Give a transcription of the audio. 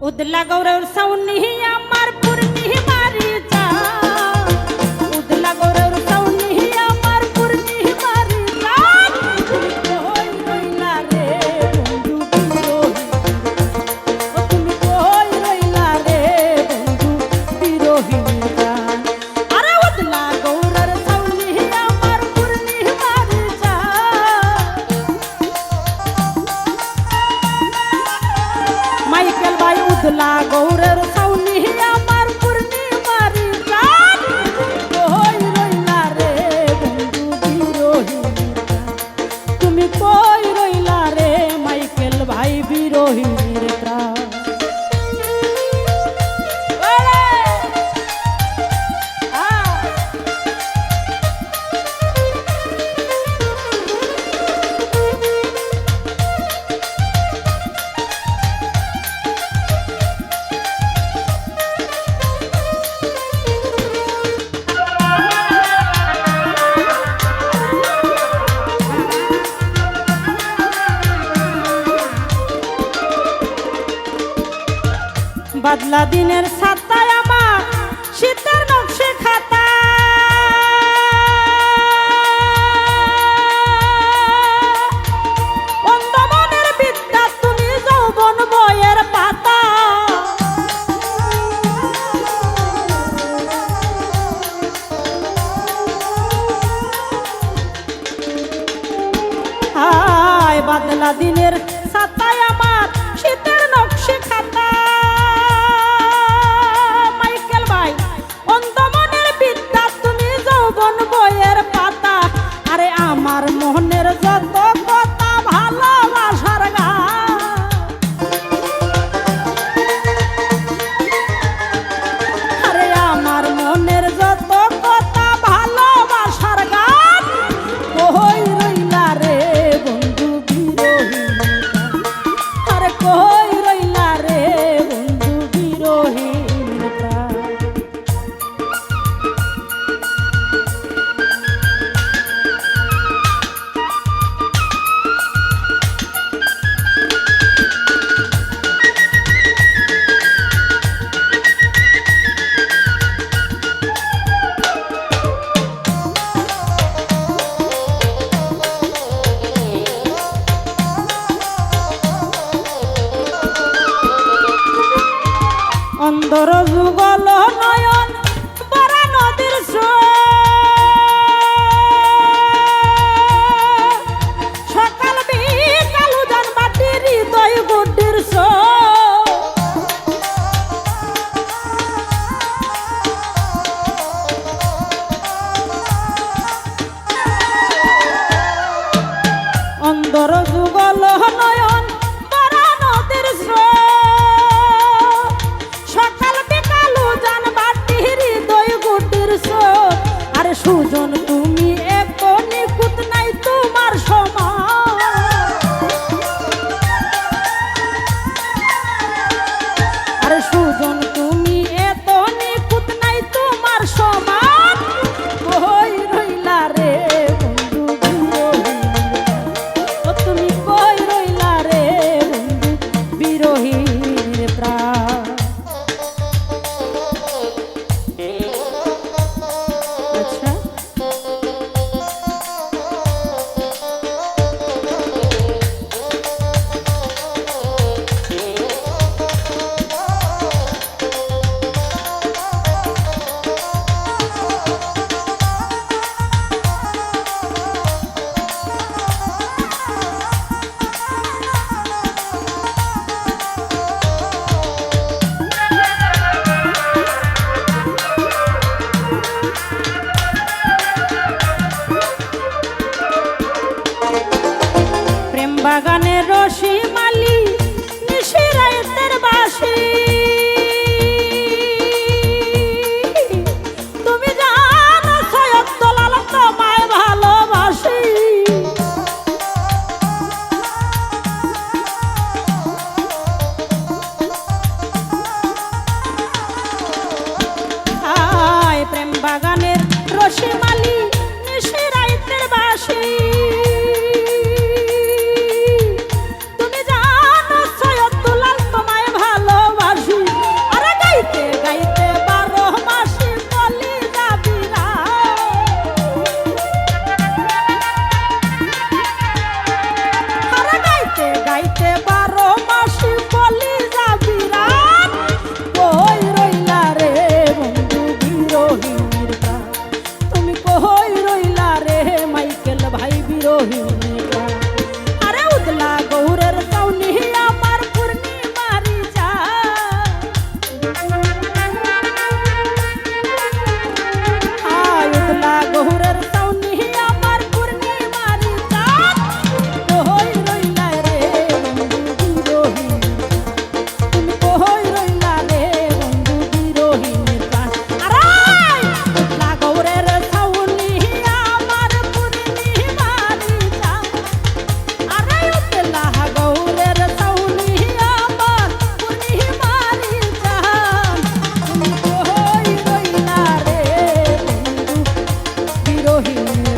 उदला गौरव सौनी अमर पूर्णी मारी जा उदला गौरव सौनी अमर पूर्णी मारी जा তুমি কই রইলা রে বন্ধু বিরোহী ও তুমি কই রইলা রে বন্ধু বিরোহী আরে উদলা গৌরব সৌনি अमर पूर्णी मारी जा মাইকেল ভাই উদলা গৌরের সাউনি আমার পূর্ণি মারি জান কই রইলা রে বন্ধু বিরোহী তুমি কই রইলা রে মাইকেল ভাই বিরোহীর প্রাণ बदला दिनेर छाता आमार शीतेर नक्शे खाता অন্ধ মনের বিদ্যা তুমি যৌবন বইয়ের পাতা হায় বদলা দিনের ছাতা আমার শীতের নকশে খাতা আমার মনের যত কথা ভালোবাসার গান আরে আমার মনের যত কথা ভালোবাসার গান কই রইলা রে বন্ধু বিরোহী আরে কই রইলা রে বন্ধু বিরোহী অন্ধর যুগল নয়ন বরা নদীর সকাল বিকাল উজান বাটির হৃদয় গুডির অন্ধর যুগল নয়ন বরা নদীর আরে সুজন তুমি এত নিখুঁত নাই তোমার সমান আরে সুজন তুমি এত নিখুঁত নাই তোমার সমান কই রইলা রে বন্ধু বিরোহী ও তুমি কই রইলা রে বন্ধু বিরোহীর প্রাণ বাগানে রশি মালি নিশিরাতের বাসি তুমি জানো সৈয়দ দলাল তোমায় ভালোবাসি হায় প্রেম বাগানের রশি মালি নিশিরাতের বাসি তুমি জানো সৈয়দ দুলাল তোমায় ভালোবাসি রহিম